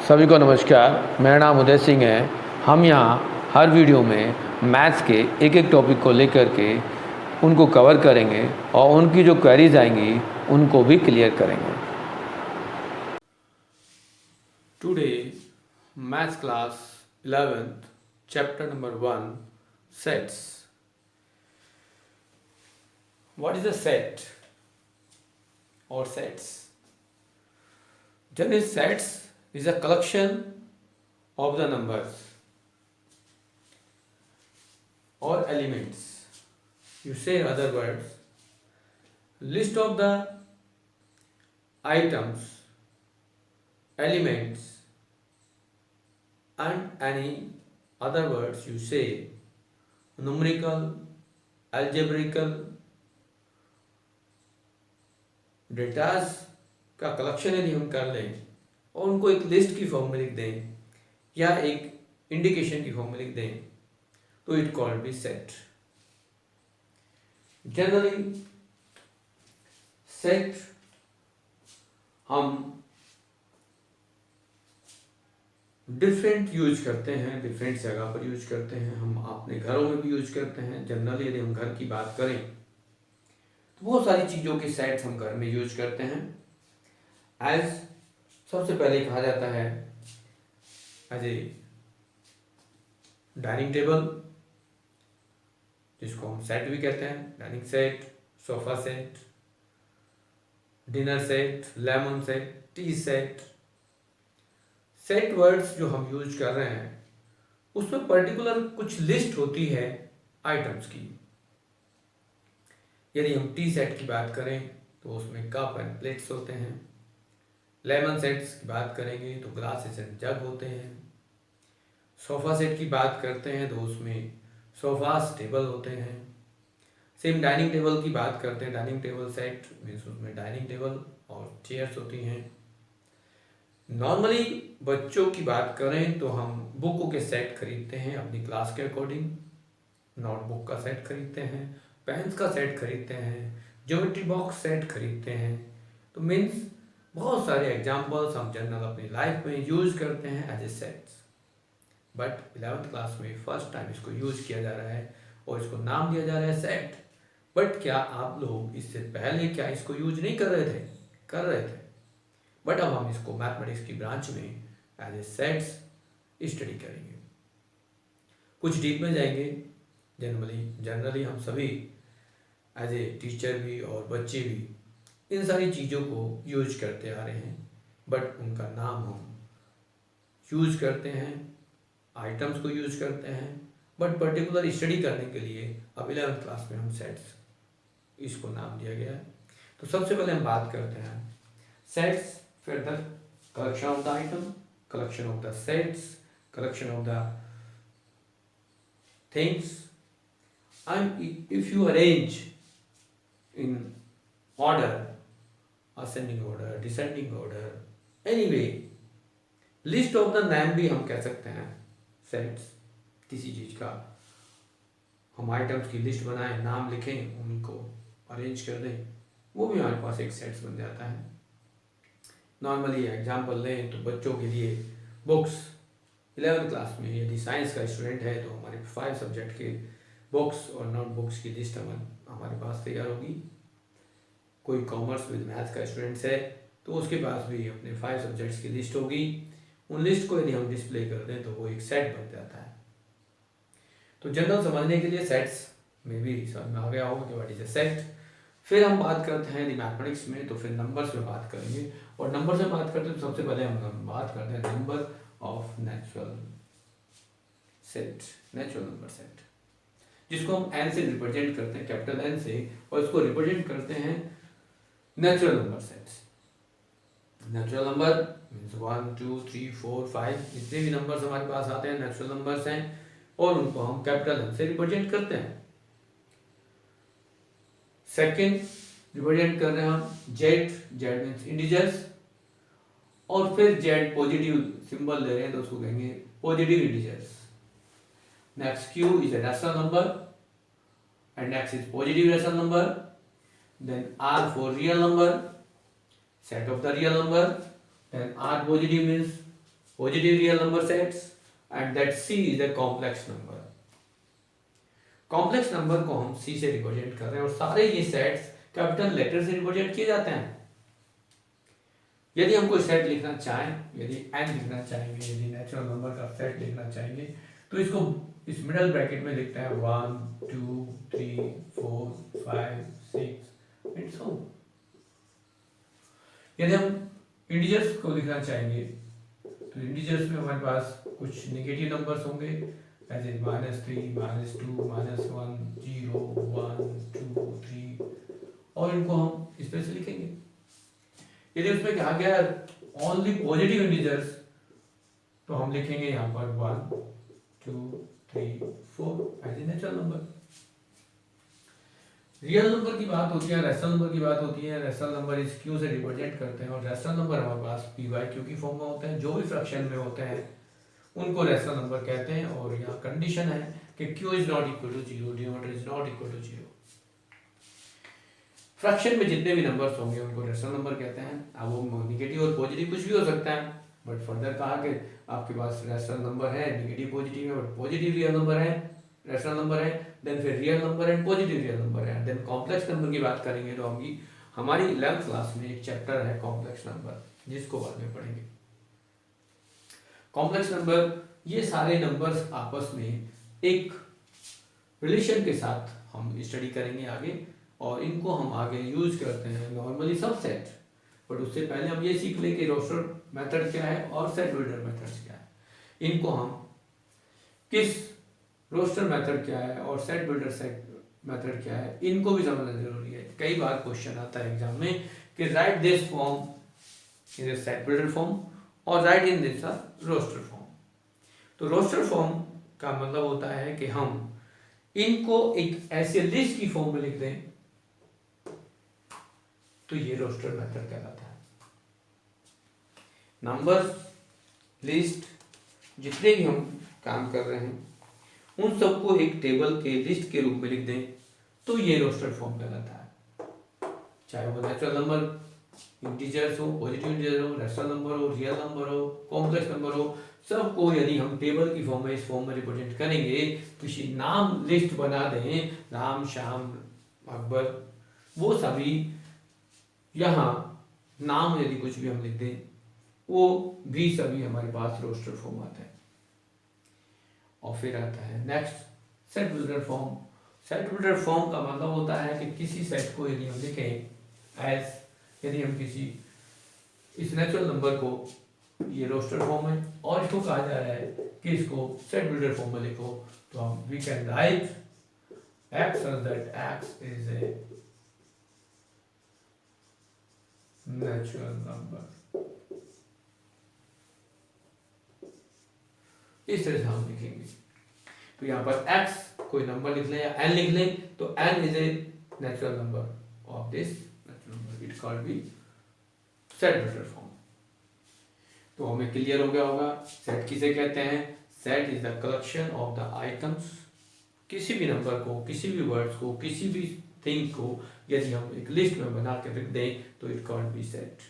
सभी को नमस्कार। मेरा नाम उदय सिंह है। हम यहाँ हर वीडियो में मैथ्स के एक एक टॉपिक को लेकर के उनको कवर करेंगे और उनकी जो क्वेरीज आएंगी उनको भी क्लियर करेंगे। Today maths class 11th chapter number 1 sets. What is a set और sets? Generally, sets is a collection of the numbers or elements. You say in other words, list of the items, elements, and any other words you say numerical, algebraical datas का collection यदि हम कर लें और उनको एक list की form में लिख दें या एक इंडिकेशन की फॉर्म में लिख दें तो it called be set. Generally set हम डिफरेंट यूज करते हैं, डिफरेंट जगह पर यूज करते हैं, हम अपने घरों में भी यूज करते हैं। जनरली यदि हम घर की बात करें तो बहुत सारी चीज़ों के सेट्स हम घर में यूज करते हैं। एज सबसे पहले कहा जाता है एज ए डाइनिंग टेबल, जिसको हम सेट भी कहते हैं। Dining set, sofa set, dinner set, lemon set, T set. Set words जो हम यूज कर रहे हैं उसमें पर्टिकुलर कुछ लिस्ट होती है आइटम्स की। यदि हम टी सेट की बात करें तो उसमें कप एंड प्लेट्स होते हैं। लेमन सेट्स की बात करेंगे तो ग्लासेस एंड जग होते हैं। सोफ़ा सेट की बात करते हैं तो उसमें सोफास टेबल होते हैं। सेम डाइनिंग टेबल की बात करते हैं, डाइनिंग टेबल सेट मीन्स उसमें डाइनिंग टेबल और चेयर्स होती हैं। नॉर्मली बच्चों की बात करें तो हम बुकों के सेट खरीदते हैं अपनी क्लास के अकॉर्डिंग। नोटबुक का सेट खरीदते हैं, पेन्स का सेट खरीदते हैं, ज्योमेट्री बॉक्स सेट खरीदते हैं। तो मीन्स बहुत सारे एग्जाम्पल्स हम जनरल अपनी लाइफ में यूज करते हैं as a sets. But 11th class में फर्स्ट टाइम इसको यूज किया जा रहा है और इसको नाम दिया जा रहा है सेट। बट क्या आप लोग इससे पहले क्या इसको यूज नहीं कर रहे थे? कर रहे थे। बट अब हम इसको मैथमेटिक्स की ब्रांच में एज ए सेट्स स्टडी करेंगे, कुछ डीप में जाएंगे। जनरली हम सभी एज ए टीचर भी और बच्चे भी इन सारी चीज़ों को यूज करते आ रहे हैं, बट उनका नाम हम यूज करते हैं, आइटम्स को यूज करते हैं। बट पर्टिकुलर स्टडी करने के लिए अब 11th क्लास में हम सेट्स इसको नाम दिया गया है। तो सबसे पहले हम बात करते हैं सेट्स, फिर the collection of the item, collection of the sets, collection of the things. And if you arrange in order, ascending order, descending order, anyway, list of the name भी हम कह सकते हैं सेट्स। किसी चीज़ का हम आइटम्स की लिस्ट बनाएं, नाम लिखें, उनको अरेंज कर दें, वो भी हमारे पास एक सेट्स बन जाता है। नॉर्मली एग्जाम्पल लें तो बच्चों के लिए बुक्स 11th क्लास में यदि साइंस का स्टूडेंट है तो हमारे 5 सब्जेक्ट के बुक्स और नोटबुक्स की लिस्ट हमारे पास तैयार होगी। कोई कॉमर्स विद मैथ्स का स्टूडेंट्स है तो उसके पास भी अपने 5 सब्जेक्ट्स की लिस्ट होगी। उन लिस्ट को यदि हम डिस्प्ले कर दें तो वो एक सेट बन जाता है। तो जनरल समझने के लिए सेट्स में भी समझ में आ गया होगा कि व्हाट इज अ सेट। फिर हम बात करते हैं यदि मैथमेटिक्स में तो फिर नंबर्स में बात करेंगे, और नंबर से बात करते हैं तो सबसे पहले हम बात करते हैं number of natural set, natural number set, जिसको हम एन से रिप्रेजेंट करते हैं, कैपिटल एन से, और इसको रिप्रेजेंट करते हैं natural number sets. Natural number means 1 2 3 4 5 जितने भी नंबर्स हमारे पास आते हैं नेचुरल नंबर्स हैं, और उनको हम कैपिटल एन से रिप्रेजेंट करते हैं। सेकंड रिप्रेजेंट कर रहे हैं हम जेड, जेड मीन्स इंटीजर्स, और फिर जेड पॉजिटिव सिंबल ले रहे हैं तो उसको कहेंगे positive integers. Next Q is a rational number and x is positive rational number. Then R for real number, set of the real number. Then R positive means positive real number sets, and that C is a complex number. Complex number को हम C से represent कर रहे हैं और सारे ये sets capital letter से रिप्रेजेंट किए जाते हैं। यदि हम कोई सेट लिखना चाहें, यदि n लिखना चाहेंगे, यदि नेचुरल नंबर का सेट लिखना चाहेंगे, तो इसको इस मिडल ब्रैकेट में लिखते हैं 1 2 3 4 5 6 एंड सो। यदि हम इंटीजर्स को लिखना चाहेंगे तो इंटीजर्स में हमारे पास कुछ नेगेटिव नंबर्स होंगे, ऐसे -3 -2 -1 0 1 2 3, और इनको हम इस तरह से लिखेंगे। यदि उसमें कहा गया ओनली पॉजिटिव इंटीजर्स, तो हम लिखेंगे यहाँ पर 1 2 3 4 as a natural number. Real number की बात होती है, रैशनल नंबर की बात होती है। रैशनल नंबर इस क्यू से रिप्रेजेंट करते हैं और रैशनल नंबर हमारे पास पी बाई क्यू की फॉर्म में होते हैं। जो भी फ्रैक्शन में होते हैं उनको रैशनल नंबर कहते हैं। और यहाँ कंडीशन है कि Q is not equal to zero, denominator is not equal to zero. Fraction में जितने भी नंबर्स होंगे उनको रैशनल नंबर कहते हैं। अब वो नेगेटिव और पॉजिटिव कुछ भी हो सकता है, बट फर्दर कहा कि आपके पास रैशनल नंबर है, नेगेटिव पॉजिटिव है, बट पॉजिटिव रियल नंबर है, रैशनल नंबर है, देन फिर real number and positive real number है। देन कॉम्प्लेक्स नंबर की बात करेंगे तो हम हमारी 11th क्लास में एक चैप्टर है कॉम्प्लेक्स नंबर, जिसको बाद में पढ़ेंगे। कॉम्प्लेक्स नंबर, ये सारे नंबर्स आपस में एक रिलेशन के साथ हम स्टडी करेंगे आगे, और इनको हम आगे यूज करते हैं नॉर्मली सबसेट। बट उससे पहले हम ये सीख लें कि रोस्टर मेथड क्या है और सेट बिल्डर मेथड्स क्या है। इनको हम किस रोस्टर मेथड क्या है और सेट बिल्डर सेट मेथड क्या है, इनको भी समझना जरूरी है। कई बार क्वेश्चन आता है एग्जाम में कि write this form in set builder form और write in this roster form. तो रोस्टर फॉर्म का मतलब होता है कि हम इनको एक ऐसे लिस्ट की फॉर्म में लिख दें, तो ये रोस्टर मेथड कहलाता है। नंबर लिस्ट जितने भी हम काम कर रहे हैं उन सबको एक टेबल के लिस्ट के रूप में लिख दें, तो ये रोस्टर फॉर्म कहलाता है। चाहे वो नेचुरल नंबर इंटीजर्स हो, पॉजिटिव इंटीजर हो, रैशनल नंबर हो, रियल नंबर हो, कॉम्प्लेक्स नंबर हो, सबको यदि हम टेबल की फॉर्म में इस फॉर्म में रिप्रेजेंट करेंगे, किसी नाम लिस्ट बना दें, राम श्याम अकबर, वो सभी यहाँ नाम यदि कुछ भी हम लिख दें, वो भी सभी हमारे पास रोस्टर फॉर्म आता है। और फिर आता है next set builder form. Set builder form का मतलब होता है कि किसी सेट को यदि हम लिखें एज, यदि हम किसी इस नेचुरल नंबर को, ये रोस्टर फॉर्म है और इसको कहा जा रहा है कि इसको सेट बिल्डर फॉर्म में लिखो, तो हम we can write x such that x is a natural number। इस तरह से हम लिखेंगे। तो यहाँ पर x कोई नंबर लिख लें या n लिख लें, तो n is a natural number of this natural number, it called be set builder form. तो हमें क्लियर हो गया होगा सेट किसे कहते हैं। Set is the collection of the items. किसी भी नंबर को, किसी भी वर्ड्स को, किसी भी थिंग को यदि हम एक लिस्ट में बना के रख दें, तो it called be set.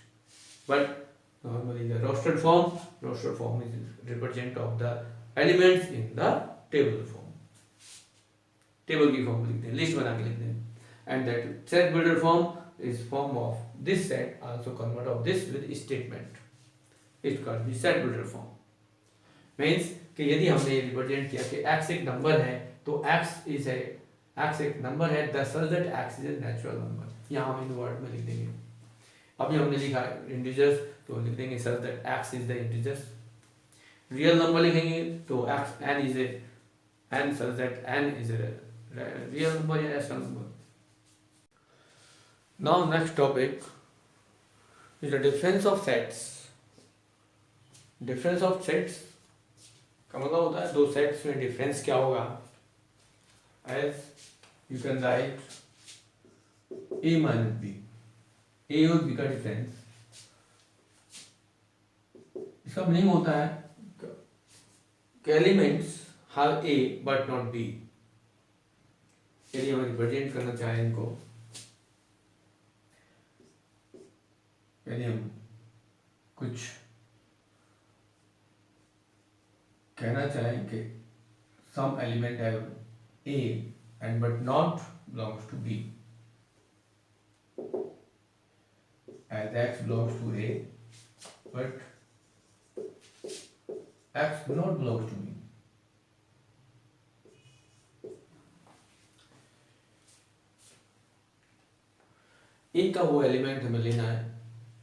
But normally the roster form is represent of the elements in the table form. Table की फॉर्म लिखते हैं, लिस्ट बना के लिखते हैं। And that set builder form is form of this set, also convert of this with statement, it called be set builder form। means कि यदि हमने रिप्रेजेंट किया कि x एक नंबर है, तो x एक नंबर है, the such that x is a natural number, यहाँ हम इन वर्ड में लिख देंगे। अभी हमने लिखा इंटीजर्स, तो लिख देंगे such that x is the integers। Real number लिखेंगे तो x n is a n such that n is a real number या rational number। Now next topic is the difference of sets। difference of sets का मतलब होता है दो sets में difference क्या होगा। as you can write a minus b, a और b का डिफरेंस, इसका मीनिंग होता है कि elements have a but not b। यदि हम रिप्रेजेंट करना चाहें इनको, यदि हम कुछ कहना चाहें कि some element have A and but not belongs to B, as X belongs to A but X not belongs to B. A का वो एलिमेंट हमें लेना है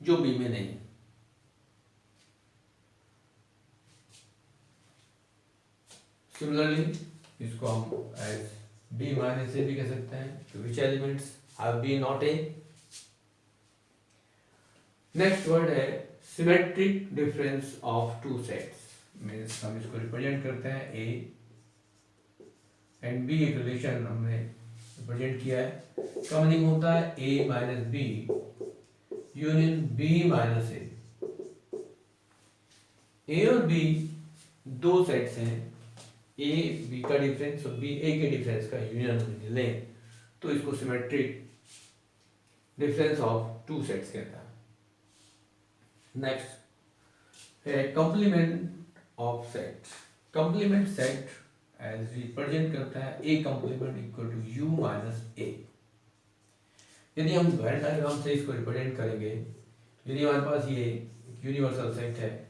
जो B में नहीं है। सिमिलरली इसको हम एज B माइनस A भी कह सकते हैं। Which elements have B not A। Next word है symmetric difference of two sets. Means हम इसको रिप्रेजेंट करते हैं A एंड B, एक रिलेशन हमने रिप्रेजेंट किया है। इसका मीनिंग होता है A minus B union B minus A। A और B दो सेट्स हैं, A B का डिफरेंस और B A के डिफरेंस का यूनियन हम लें तो इसको symmetric difference of two sets कहता है। नेक्स्ट है complement of set. Complement set as represent करता है A complement equal to U minus A। यदि हम वेन डायग्राम से इसको रिप्रेजेंट करेंगे, यदि हमारे पास ये यूनिवर्सल सेट है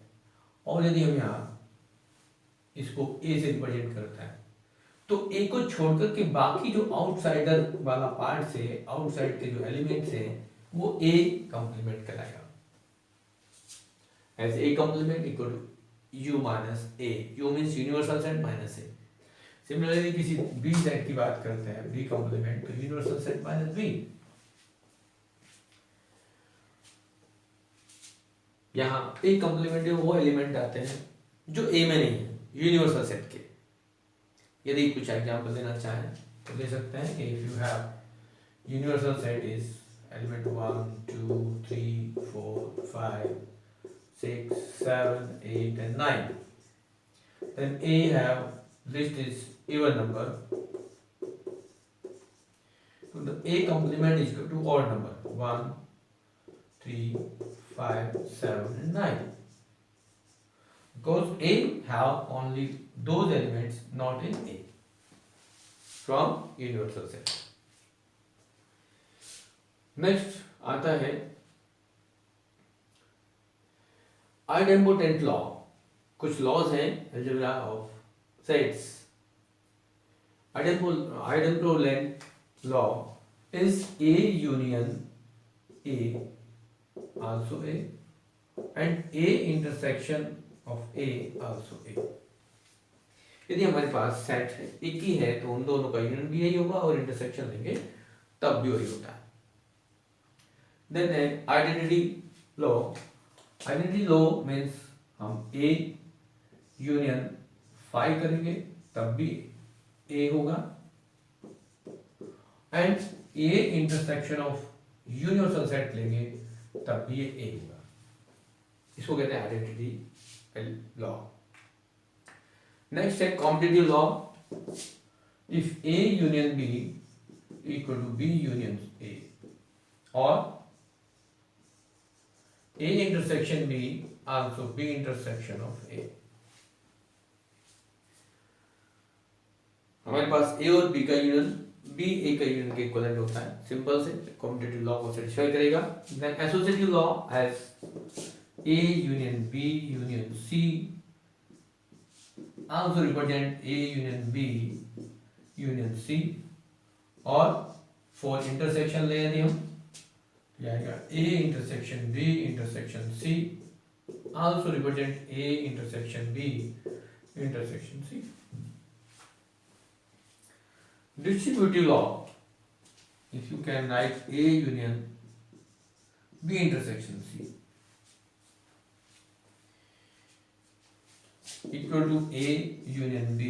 और यदि हम यहाँ इसको A से रिप्रेजेंट करता है तो A को छोड़कर के बाकी जो आउटसाइडर वाला पार्ट से, आउटसाइड के जो एलिमेंट्स हैं वो A कंप्लीमेंट कराएगा। As A complement equal to U minus A। U means universal set minus A। Similarly किसी B सेट की बात करते हैं, B कंप्लीमेंट तो यूनिवर्सल सेट माइनस B। यहाँ A कंप्लीमेंट वो एलिमेंट आते हैं जो A में नहीं है, यूनिवर्सल सेट के। यदि कुछ एग्जांपल देना चाहें तो दे सकते हैं कि if you have universal set is element 1 2 3 4 5 6 7 8 and 9, then A have list is even number, so the A complement is equal to odd number 1 3 5 7 and 9, because A have only those elements not in A from universal set. Next आता है idempotent law. कुछ laws हैं algebra of sets. Idempotent law is A union A also A and A intersection of A also A। यदि हमारे पास set है एक ही है तो उन दोनों का यूनियन भी यही होगा और इंटरसेक्शन लेंगे तब भी वही होता है। देन है identity law. Identity law means हम A यूनियन फाई करेंगे तब भी A होगा and A intersection of universal set लेंगे तब भी ये A होगा। इसको कहते हैं आइडेंटिटी लॉ। नेक्स्ट है competitive law. If A union B equal to B union A और A intersection B also B intersection of A। हमारे पास A और B का यूनियन B A का यूनियन के इक्विवेलेंट होता है। सिंपल से कॉम्पिटिटिव लॉ को सेटिस्फाई करेगा। Then associative law as A union B union C also represent A union B union C और फॉर इंटरसेक्शन ले यदि हम आएगा A intersection B intersection C also represent A intersection B intersection C। Distributive law, if you can write A union B intersection C equal to A union B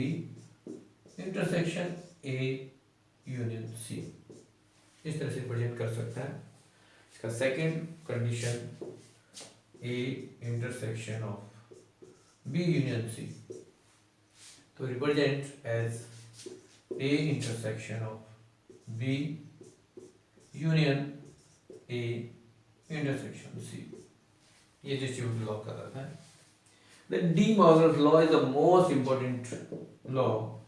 intersection A union C, इस तरह से represent कर सकता है। इसका second condition A intersection of B union C तो represent as A intersection of B union A intersection C। ये distributive law कहलाता है। The De Morgan's law is the most important law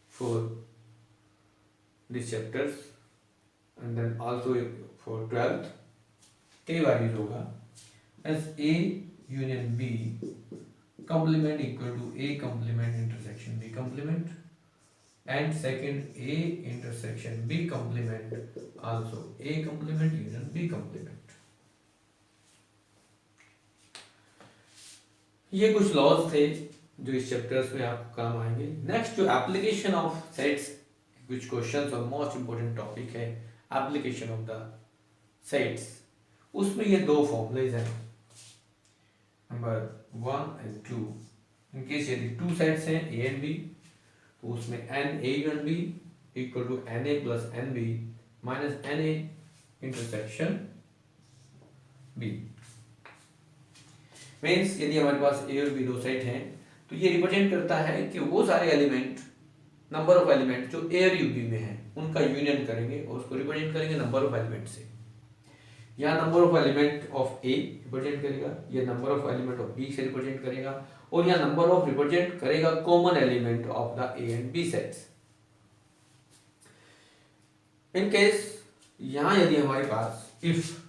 for these chapters, and then also for 12th. A values होगा as A union B complement equal to A complement intersection B complement, and second A intersection B complement also A complement union B complement. ये कुछ laws थे जो इस chapters में आपको काम आएंगे. नेक्स्ट जो एप्लीकेशन ऑफ सेट्स, कुछ क्वेश्चंस और मोस्ट इंपोर्टेंट टॉपिक है एप्लीकेशन ऑफ द सेट्स. उसमें ये दो फॉर्मूलेज हैं, नंबर 1 एंड 2. इनकेस यदि टू सेट्स हैं ए एंड बी, तो उसमें N A union B equal to N A plus N B minus N A intersection B. Means यदि हमारे पास ए और बी दो सेट हैं, तो ये रिप्रेजेंट करता है कि वो सारे एलिमेंट, नंबर ऑफ एलिमेंट जो ए और बी में हैं उनका यूनियन करेंगे और उसको रिप्रेजेंट करेंगे नंबर ऑफ एलिमेंट से. यहाँ number of element of A represent करेगा, ये number of element of B से रिप्रेजेंट करेगा, और यहाँ नंबर ऑफ रिप्रेजेंट करेगा common element of the A and B sets. In case यहाँ यदि हमारे पास if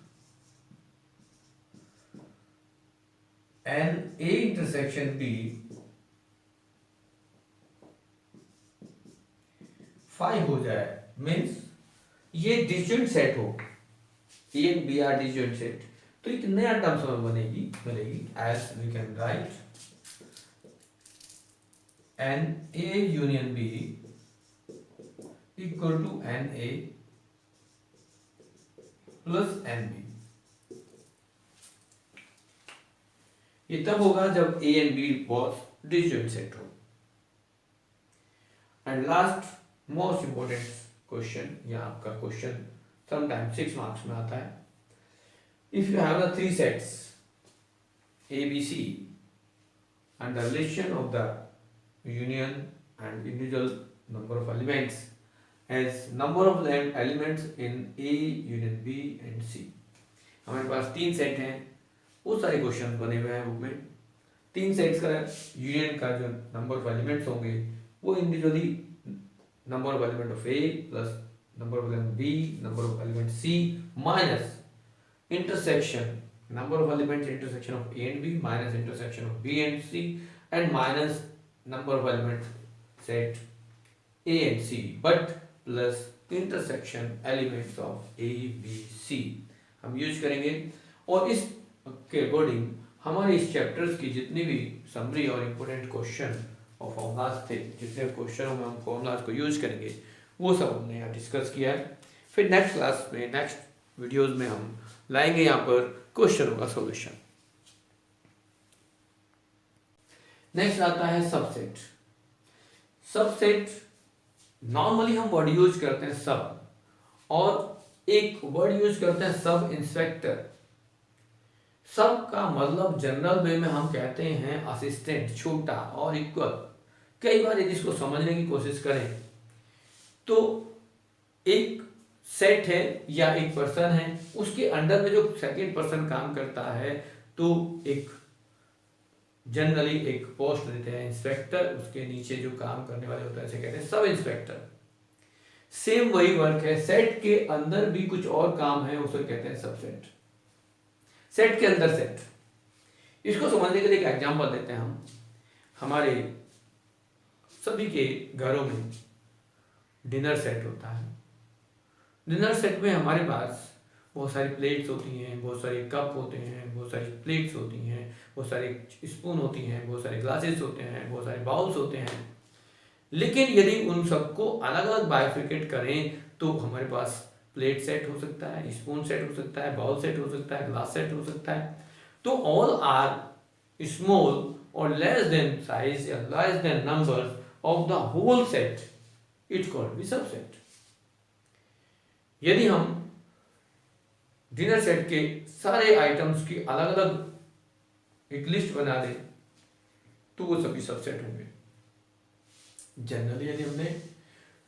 n A intersection B 5 हो जाए, मीन्स ये डिस्जॉइंट सेट हो, A and B are disjoint set, तो एक नया टर्म्स में बनेगी as we can write N A union B equal to N A plus N B. ये तब होगा जब A and B was disjoint set हो. And last most important question, या आपका क्वेश्चन समटाइम 6 मार्क्स में आता है. If you have the 3 sets A B C and the relation of the union and individual number of elements as number of elements in A union B and C. हमारे पास 3 set हैं, बहुत सारे question बने हुए हैं book में. 3 sets का यूनियन का जो नंबर ऑफ एलिमेंट्स होंगे वो individually number of element of A plus number of element B, number of element C minus intersection number of elements intersection of A and B minus intersection of B and C and minus number of element set A and C but plus intersection elements of A B C हम use करेंगे. और इस के according हमारे इस chapters की जितनी भी समरी और इम्पोर्टेंट क्वेश्चन और फॉर्मूलाज थे, जितने क्वेश्चनों में हम फॉर्मूलाज को यूज करेंगे वो सब हमने यहाँ डिस्कस किया है. फिर नेक्स्ट क्लास में, नेक्स्ट वीडियोस में हम लाएंगे यहाँ पर क्वेश्चनों का सॉल्यूशन. नेक्स्ट आता है सबसेट. सबसेट नॉर्मली हम वर्ड यूज करते हैं सब, और एक वर्ड यूज करते हैं सब इंस्पेक्टर. सब का मतलब जनरल वे में हम कहते हैं असिस्टेंट, छोटा और इक्वल. कई बार यदि इसको समझने की कोशिश करें तो एक सेट है या एक पर्सन है, उसके अंडर में जो सेकंड पर्सन काम करता है तो एक जनरली एक पोस्ट देते हैं इंस्पेक्टर, उसके नीचे जो काम करने वाले होते हैं इसे कहते हैं सब इंस्पेक्टर. सेम वही वर्क है, सेट के अंदर भी कुछ और काम है, उसे कहते हैं सबसेट. सेट के अंदर सेट. इसको समझने के लिए एक एग्जांपल देते हैं हम. हमारे सभी के घरों में डिनर सेट होता है. डिनर सेट में हमारे पास बहुत सारी प्लेट्स होती हैं, बहुत सारे कप होते हैं, बहुत सारी प्लेट्स होती हैं, बहुत सारी स्पून होती हैं, बहुत सारे ग्लासेस होते हैं, बहुत सारे बाउल्स होते हैं. लेकिन यदि उन सबको अलग अलग बाइफिकेट करें तो हमारे पास प्लेट सेट हो सकता है, स्पून सेट हो सकता है, बाउल सेट हो सकता है, ग्लास सेट हो सकता है. तो ऑल आर स्मॉल और लेस देन साइज या less than number of the whole set, it called be subset. यदि हम डिनर सेट के सारे आइटम्स की अलग अलग एक लिस्ट बना दें तो वो सभी सबसेट होंगे. जनरली यदि हमने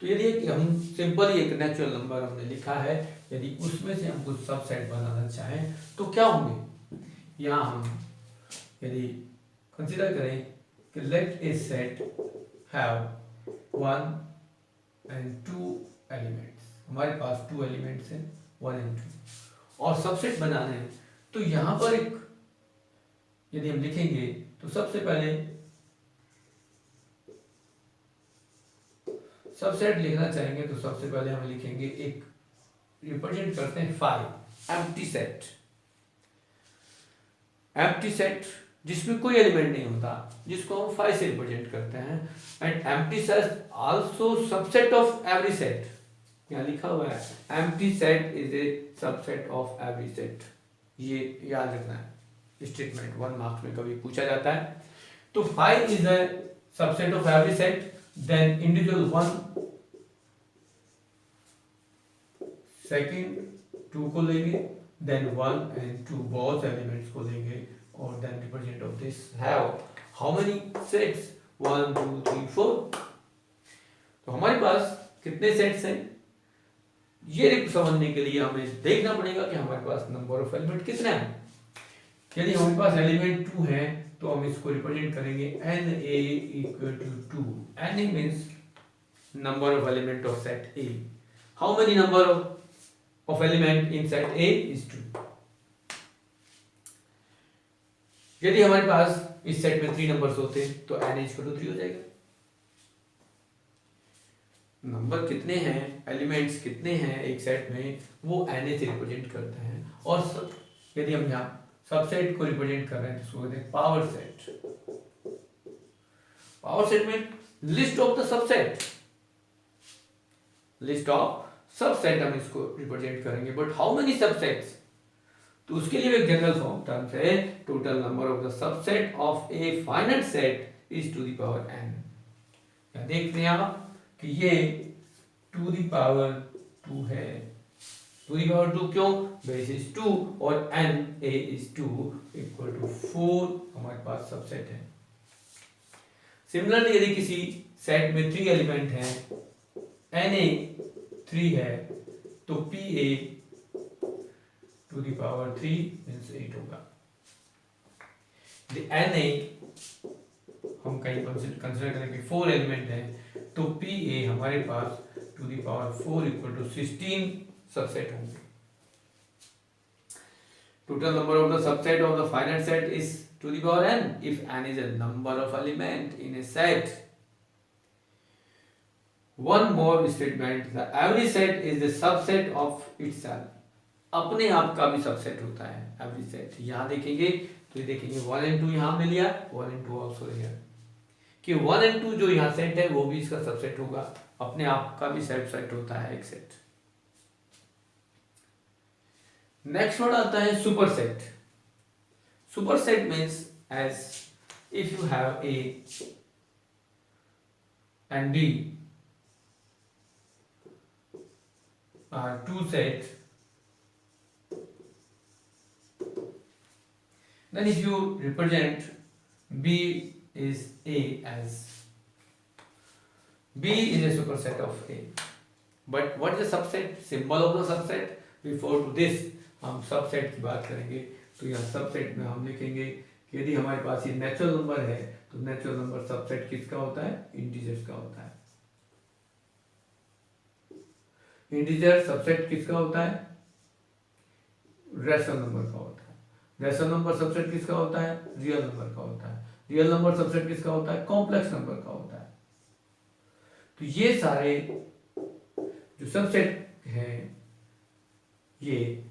तो यदि हम सिंपली एक नेचुरल नंबर हमने लिखा है, यदि उसमें से हम कुछ सबसेट बनाना चाहें तो क्या होंगे. यहाँ हम यदि कंसिडर करें कि let a set have 1 and 2 elements, हमारे पास 2 एलिमेंट्स हैं 1 and 2 और सबसेट बनाना है। तो यहाँ पर एक यदि हम लिखेंगे तो सबसे पहले सबसेट लिखना चाहेंगे तो सबसे पहले हम लिखेंगे एक रिप्रेजेंट करते हैं 5 एम्प्टी सेट, एम्प्टी सेट जिसमें कोई एलिमेंट नहीं होता, जिसको हम 5 से रिप्रेजेंट करते हैं। And empty set also subset of every set, यहाँ लिखा हुआ है empty set is a subset of every set, ये याद रखना है, स्टेटमेंट 1 मार्क्स में कभी पूछा जाता है। तो 5 is a subset of every set, then individual 1 second 2 को लेंगे, देन 1 and 2 बोथ एलिमेंट्स को लेंगे और then represent of this have how many sets 1 2 3 4। तो हमारे पास कितने सेट्स हैं, ये समझने के लिए हमें देखना पड़ेगा कि हमारे पास नंबर ऑफ एलिमेंट कितने हैं। यदि हमारे पास एलिमेंट 2 है तो हम इसको रिप्रेजेंट करेंगे NA equal to 2। NA means number of element of set A। How many number of element in set A is 2। यदि हमारे पास इस सेट में 3 नंबर्स होते तो NA equal to 3 हो जाएगा। नंबर कितने हैं, एलिमेंट्स कितने हैं एक सेट में, वो NA से रिप्रेजेंट करते हैं। और यदि हम यहाँ सबसेट को रिप्रेजेंट कर रहे हैं तो उसको कहते हैं पावर सेट। पावर सेट में list of the subset, list of subset हम इसको रिप्रेजेंट करेंगे। बट हाउ मेनी सबसेट्स, तो उसके लिए एक जनरल फॉर्म टर्म्स है, total number of the subset of a finite set is two the power n। क्या देखते हैं आप कि ये टू द पावर 2 है, टू द पावर 2 क्यों, बेस इज 2 और n a is 2 equal to 4 हमारे पास सबसेट है। सिमिलरली यदि किसी सेट में 3 एलिमेंट हैं, na 3 है तो pa to the power 3 means 8 होगा। na हम कहीं कंसीडर करें कि 4 एलिमेंट है तो pa हमारे पास to the power 4 equal to 16 subset होंगे। Total number of the subset of the finite set is to the power n if n is a number of element in a set। One more statement, the every set is the subset of itself। अपने आप का भी subset होता है every set। यहाँ देखेंगे तो ये देखेंगे 1 and 2 यहाँ हमने लिया, 1 and 2 also here कि 1 and 2 जो यहाँ सेट है वो भी इसका सबसेट होगा, अपने आप का भी सबसेट होता है एक सेट। नेक्स्ट वर्ड आता है superset. Superset means as if you have A and B are 2 sets, then if you represent B is A as B is a superset of A, but what is the subset, symbol of the subset? Before to this हम subset की बात करेंगे तो यहाँ subset में हम लिखेंगे कि यदि हमारे पास ये नेचुरल नंबर है तो नेचुरल नंबर सबसेट किसका होता है, इंटीजर्स का होता है। इंटीजर सबसेट किसका होता है, रेशनल नंबर का होता है। रेशनल नंबर सबसेट किसका होता है, रियल नंबर का होता है। रियल नंबर सबसेट किसका होता है, कॉम्प्लेक्स नंबर का होता है। तो ये सारे जो सबसेट हैं ये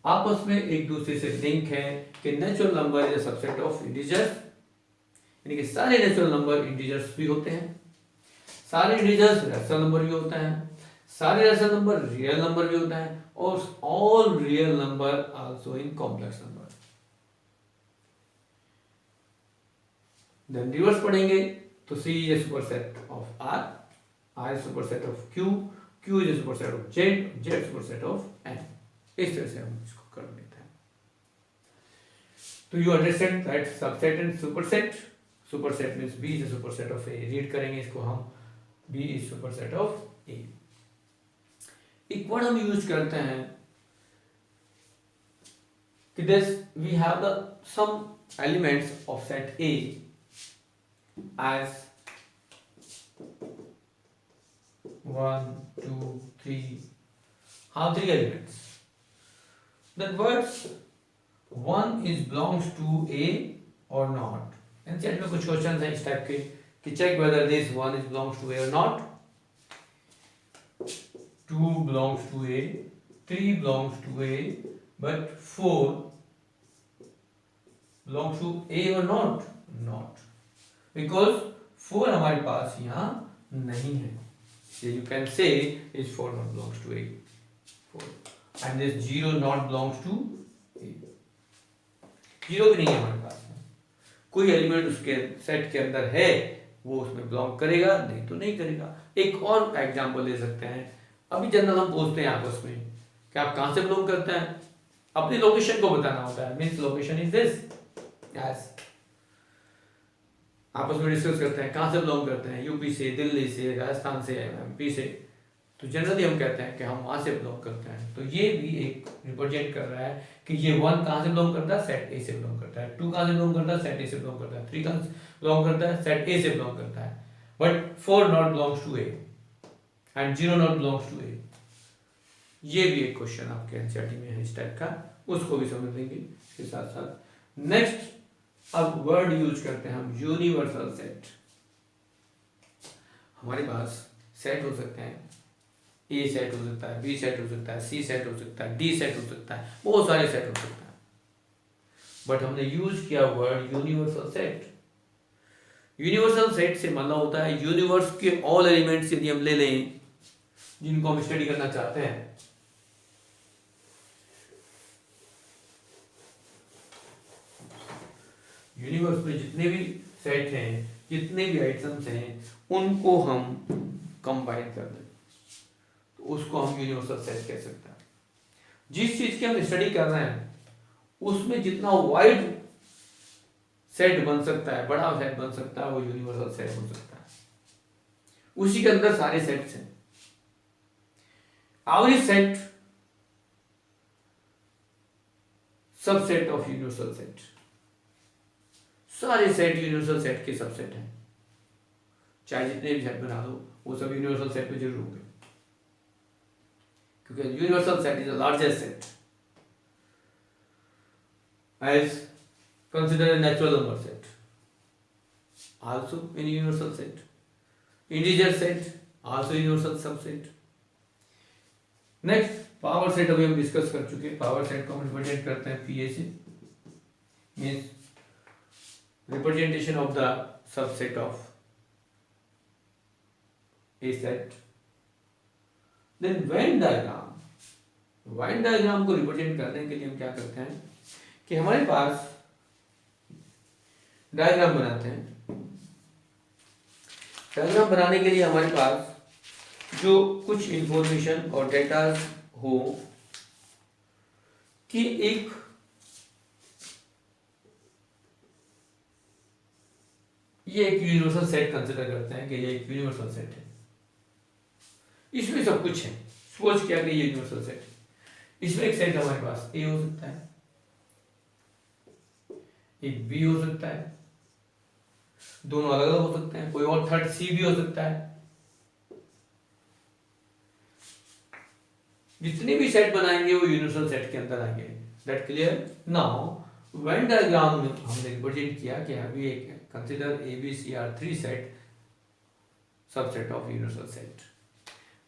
आपस में एक दूसरे से लिंक है कि natural number is a subset of integers, यानी कि सारे नेचुरल नंबर इंटीजर्स भी होते हैं, सारे इंटीजर्स रेशनल नंबर भी होता है, सारे रेशनल नंबर रियल नंबर भी होता है और all real number also in complex number. Then reverse पढ़ेंगे तो C इज a superset of R, R is a superset of Q, Q is a superset of Z, Z is a superset of N। इस तरह से हम इसको कर लेते हैं। तो you understand that subset and superset. Superset means B is a superset of A। Read करेंगे इसको हम, B is superset of A। एक वर्ड हम यूज करते हैं कि this we have the some elements of set A as 1, 2, 3, how 3 elements. That words 1 is belongs to A or not. NCERT में कुछ क्वेश्चन हैं इस टाइप के कि check whether this 1 is belongs to A or not. 2 belongs to A, 3 belongs to A, but 4 belongs to A or not? Not. Because 4 हमारे पास यहाँ नहीं है. So you can say is 4 not belongs to A. 4. And this 0 not belongs to A. 0 भी नहीं है हमारे पास. कोई element उसके सेट के अंदर है वो उसमें बिलोंग करेगा, नहीं तो नहीं करेगा. एक और एग्जांपल ले सकते हैं. अभी जनरल हम पूछते हैं आपस में कि आप कहां से बिलोंग करते हैं, अपनी लोकेशन को बताना होता है. Means location is this. Yes, आपस में डिस्कस करते हैं कहां से बिलोंग करते हैं, यूपी से, दिल्ली से, राजस्थान से, एमपी से. तो जनरली हम कहते हैं कि हम वहां से बिलोंग करते हैं. तो ये भी एक रिप्रेजेंट कर रहा है कि ये 1 कहां से बिलोंग करता है, सेट ए से बिलोंग करता है. 2 कहां से बिलोंग करता है, सेट ए से बिलोंग करता है. 3 कहां से बिलोंग करता है, सेट ए से बिलोंग करता है. But 4 not belongs to A and 0 not belongs to A. ये भी एक क्वेश्चन आपके एनसीईआरटी में है इस टाइप का, उसको भी समझ लेंगे इसके साथ साथ. नेक्स्ट अब वर्ड यूज करते हैं हम यूनिवर्सल सेट. हमारे पास सेट हो सकते हैं, ए सेट हो सकता है, बी सेट हो सकता है, सी सेट हो सकता है, डी सेट हो सकता है, बहुत सारे सेट हो सकता है. बट हमने यूज किया word universal set. Universal set से मतलब होता है यूनिवर्स के ऑल एलिमेंट्स यदि हम ले लें जिनको हम स्टडी करना चाहते हैं. यूनिवर्स में जितने भी सेट हैं, जितने भी आइटम्स हैं, उनको हम कंबाइन कर दें तो उसको हम यूनिवर्सल सेट कह सकते हैं. जिस चीज की हम स्टडी कर रहे हैं उसमें जितना वाइड सेट बन सकता है, बड़ा सेट बन सकता है, वो यूनिवर्सल सेट हो सकता है. उसी के अंदर सारे सेट्स हैं. Every set subset of universal set. सारे सेट यूनिवर्सल सेट के सबसेट हैं. चाहे जितने भी सेट बना दो वो सब यूनिवर्सल सेट में जरूर होंगे, क्योंकि universal set is the largest set. As consider a natural number set, also in universal set. Integer set, also universal subset. Next, power set अभी हम डिस्कस कर चुके हैं. पावर सेट को हम रिप्रेजेंट करते हैं पीए से. Means representation of the subset of a set. Then Venn diagram. Venn diagram को रिप्रेजेंट करने के लिए हम क्या करते हैं कि हमारे पास डायग्राम बनाते हैं. डायग्राम बनाने के लिए हमारे पास जो कुछ इंफॉर्मेशन और डेटा हो कि एक ये एक यूनिवर्सल सेट कंसिडर करते हैं कि ये एक यूनिवर्सल सेट है. इसमें सब कुछ है. सपोज किया कि ये यूनिवर्सल सेट, इसमें एक सेट हमारे पास ए हो सकता है, एक बी हो सकता है, दोनों अलग अलग हो सकते हैं, कोई और थर्ड सी भी हो सकता है. जितने भी सेट बनाएंगे वो यूनिवर्सल सेट के अंदर आएंगे. That clear. Now Venn diagram में हमने रिप्रेजेंट किया कि अभी एक consider A B C are 3 set subset of universal set.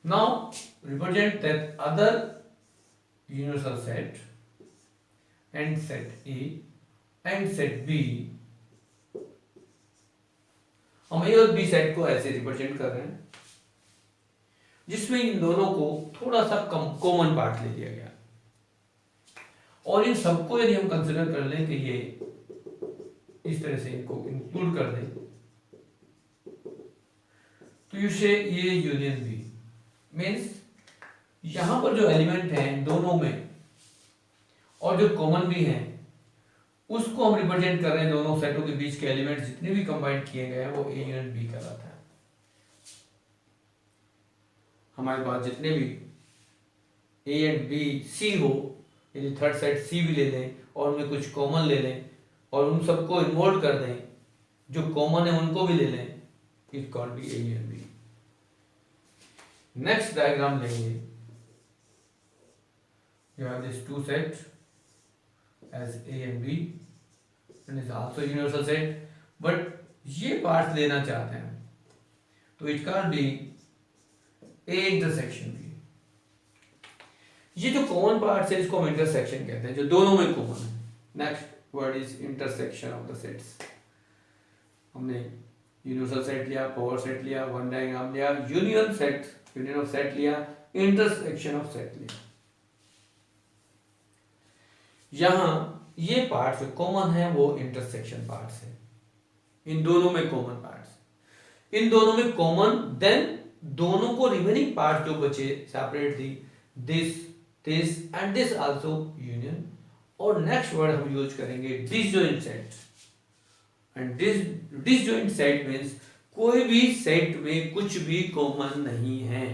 Now represent that other universal set and set A and set B. हम ए और बी सेट को ऐसे रिप्रेजेंट कर रहे हैं जिसमें इन दोनों को थोड़ा सा कॉमन पार्ट ले लिया गया, और इन सबको यदि हम कंसिडर कर लें कि ये इस तरह से इनको इंक्लूड कर दें तो यू से ये यूनियन बी. मीन्स यहां पर जो एलिमेंट हैं दोनों में और जो कॉमन भी हैं उसको हम रिप्रेजेंट कर रहे हैं. दोनों सेटों के बीच के एलिमेंट जितने भी कंबाइन किए गए हैं वो ए यूनियन बी कहलाता है. हमारे पास जितने भी ए एंड बी सी हो, यदि थर्ड सेट सी भी ले लें और उनमें कुछ कॉमन ले लें और उन सबको इन्वॉल्व कर दें जो कॉमन है उनको भी ले लें, it called be A and B. Next diagram लेंगे, you have this two set as A and B and is also universal set, but ये पार्ट लेना चाहते हैं तो it can B A intersection B। ये जो कॉमन पार्ट है इसको हम इंटरसेक्शन कहते हैं, जो दोनों में कॉमन है। Next word is intersection of the sets. हमने यूनिवर्सल सेट लिया, पावर सेट लिया, वन डायग्राम लिया, union set, union of set लिया, इंटरसेक्शन ऑफ सेट लिया। यहां ये पार्ट जो कॉमन है वो इंटरसेक्शन पार्ट्स है, इन दोनों में कॉमन पार्ट्स, इन दोनों में कॉमन, देन दोनों को रिमेनिंग पार्ट जो बचे separate the this this and this also union. और नेक्स्ट वर्ड हम यूज करेंगे disjoint set. And disjoint set means कोई भी सेट में कुछ भी कॉमन नहीं है।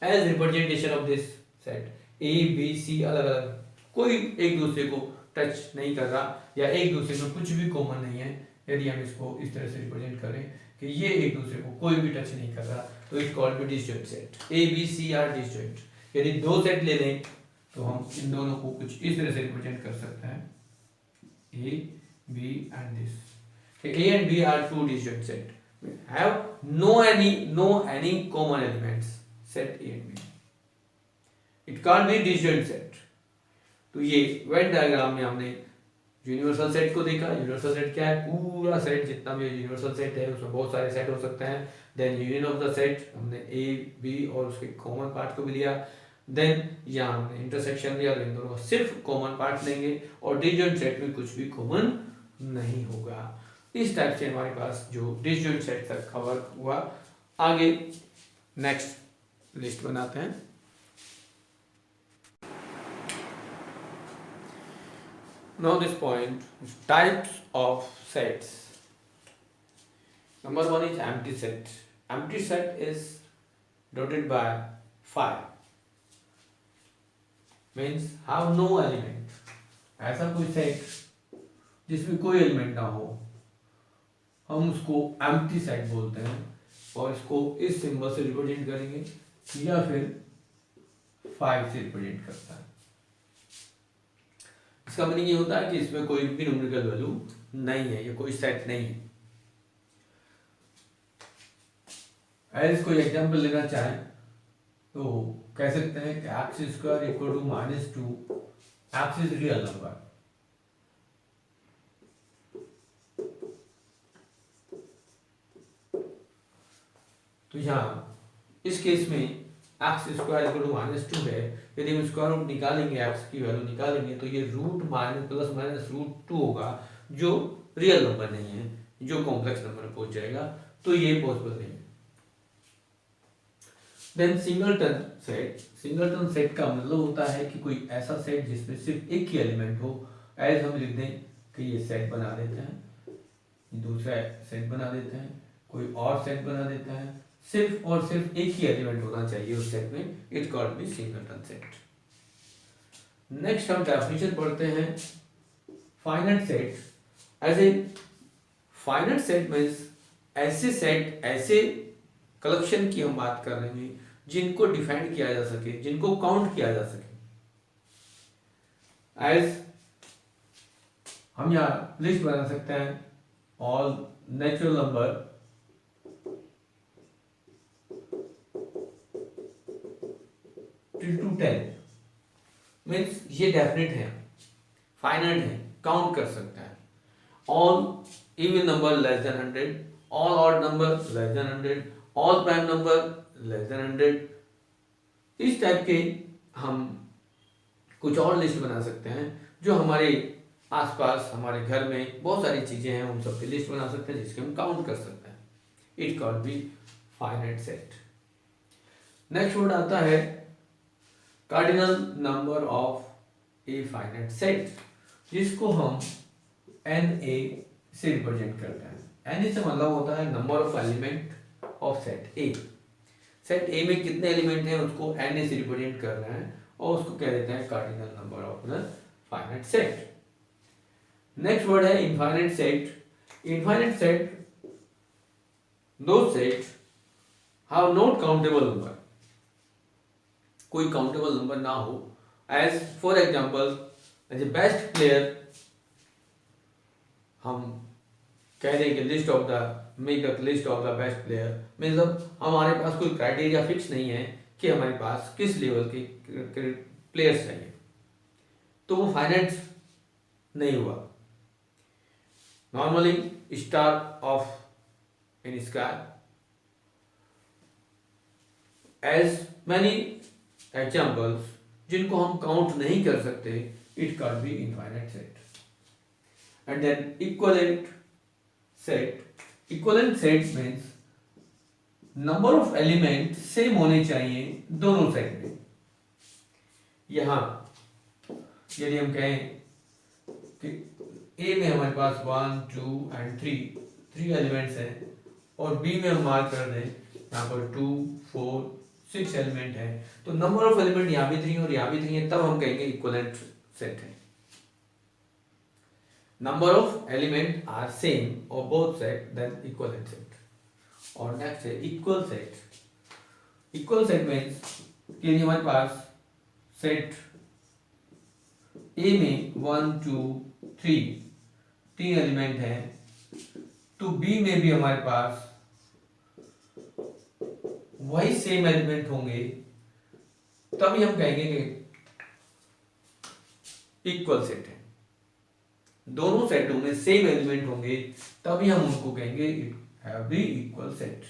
As representation of this set A B C अलग अलग, कोई एक दूसरे को टच नहीं कर रहा या एक दूसरे में कुछ भी कॉमन नहीं है। यदि हम इसको इस तरह से रिप्रेजेंट करें कि ये एक दूसरे को कोई भी टच नहीं कर रहा तो it called be disjoint set. A B C are disjoint. यदि दो सेट ले लें तो हम इन दोनों को कुछ इस तरह से रिप्रेजेंट कर सकते हैं, A B and this. A and B are two disjoint set, have no any common elements, set A and B, it can be disjoint set. तो ये वेन डायग्राम में हमने यूनिवर्सल सेट को देखा। यूनिवर्सल सेट क्या है? पूरा set जितना भी यूनिवर्सल सेट है उसमें बहुत सारे सेट हो सकते हैं। Then union of the set, हमने ए बी और उसके कॉमन पार्ट को भी लिया। देन यहाँ हमने इंटरसेक्शन लिया, इन दोनों का सिर्फ कॉमन पार्ट लेंगे और डिसजॉइंट सेट में कुछ भी कॉमन नहीं होगा। इस टाइप से हमारे पास जो डिसजॉइंट सेट तक कवर हुआ। आगे नेक्स्ट लिस्ट बनाते हैं। Now this point is types of sets. Number one is empty set. Empty set is denoted by 5. Means have no element. ऐसा कोई सेट जिसमें कोई एलिमेंट ना हो, हम उसको empty set बोलते हैं और इसको इस सिंबल से रिप्रेजेंट करेंगे या फिर 5 से रिप्रेजेंट करता है। इसका मीनिंग ये होता है कि इसमें कोई भी न्यूमेरिकल वैल्यू नहीं है, ये कोई सेट नहीं है। एज कोई एग्जांपल लेना चाहें तो कह सकते हैं कि X square equal to -2, X is real number. तो यहाँ इस केस में एक्स स्क्वायर इक्वल टू -2 है। यदि हम स्क्वायर रूट निकालेंगे, एक्स की वैल्यू निकालेंगे तो ये रूट +-√2 होगा, जो रियल नंबर नहीं है, जो कॉम्प्लेक्स नंबर में पहुंच जाएगा, तो ये पॉसिबल नहीं है। Then singleton set. Singleton set का मतलब होता है कि कोई ऐसा सेट जिसमें सिर्फ एक ही एलिमेंट हो। एज हम लिख दें कि ये सेट बना देते हैं, दूसरा सेट बना देते हैं, कोई और सेट बना देते हैं, सिर्फ और सिर्फ एक ही एलिमेंट होना चाहिए उस सेट में, it called be singleton set. Next हम डेफिनेशन पढ़ते हैं finite set. As a finite set means ऐसे सेट, ऐसे कलेक्शन की हम बात कर रहे हैं जिनको डिफाइन किया जा सके, जिनको काउंट किया जा सके। एज हम यहाँ लिस्ट बना सकते हैं all natural number two 10 means ये डेफिनेट है, फाइनाइट है, काउंट कर सकता है। All even number less than 100, all odd number less than 100, all prime number less than 100। इस टाइप के हम कुछ और लिस्ट बना सकते हैं जो हमारे आसपास, हमारे घर में बहुत सारी चीजें हैं, उन सबकी लिस्ट बना सकते हैं जिसके हम काउंट कर सकते हैं। It called be finite set. Next word आता है cardinal number of a finite set, जिसको हम NA से रिप्रेजेंट करते हैं। NA से मतलब होता है number of element of set A. Set ए में कितने एलिमेंट हैं उसको NA से रिप्रेजेंट कर रहे हैं और उसको कह देते हैं cardinal number of the finite set. Next word है infinite set. Infinite set, those sets have not countable number, कोई countable number ना हो, as for example as a best player, हम कह दें कि list of the make the list of the best player, मतलब हमारे पास कोई क्राइटेरिया फिक्स नहीं है कि हमारे पास किस लेवल के प्लेयर्स चाहिए, तो वो फाइनेंस नहीं हुआ. Normally star of in sky, as many examples जिनको हम काउंट नहीं कर सकते, it can be infinite set. And then equivalent set. Equivalent set means number of element same होने चाहिए दोनों सेट में. यहां यदि हम कहें कि ए में हमारे पास 1 2 एंड 3 एलिमेंट्स हैं और बी में हम मार्क कर दें यहाँ पर 2 4 6 एलिमेंट है, तो नंबर ऑफ एलिमेंट यहाँ भी 3 और यहाँ भी 3 है, तब हम कहेंगे इक्विवेलेंट सेट है. Number of element are same or both set, then equivalent set. और next है equal set. Equal set means कि हमारे पास set A में 1 2 3 एलिमेंट हैं, तो B में भी हमारे पास वही सेम एलिमेंट होंगे, तभी हम कहेंगे कि इक्वल सेट है. दोनों सेटों में सेम एलिमेंट होंगे तभी हम उनको कहेंगे हैव द इक्वल सेट,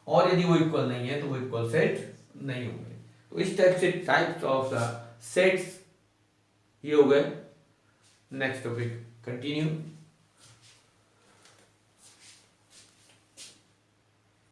और यदि वो इक्वल नहीं है तो वो इक्वल सेट नहीं होंगे. तो इस टाइप से टाइप्स ऑफ द सेट्स ये हो गए. Next topic continue.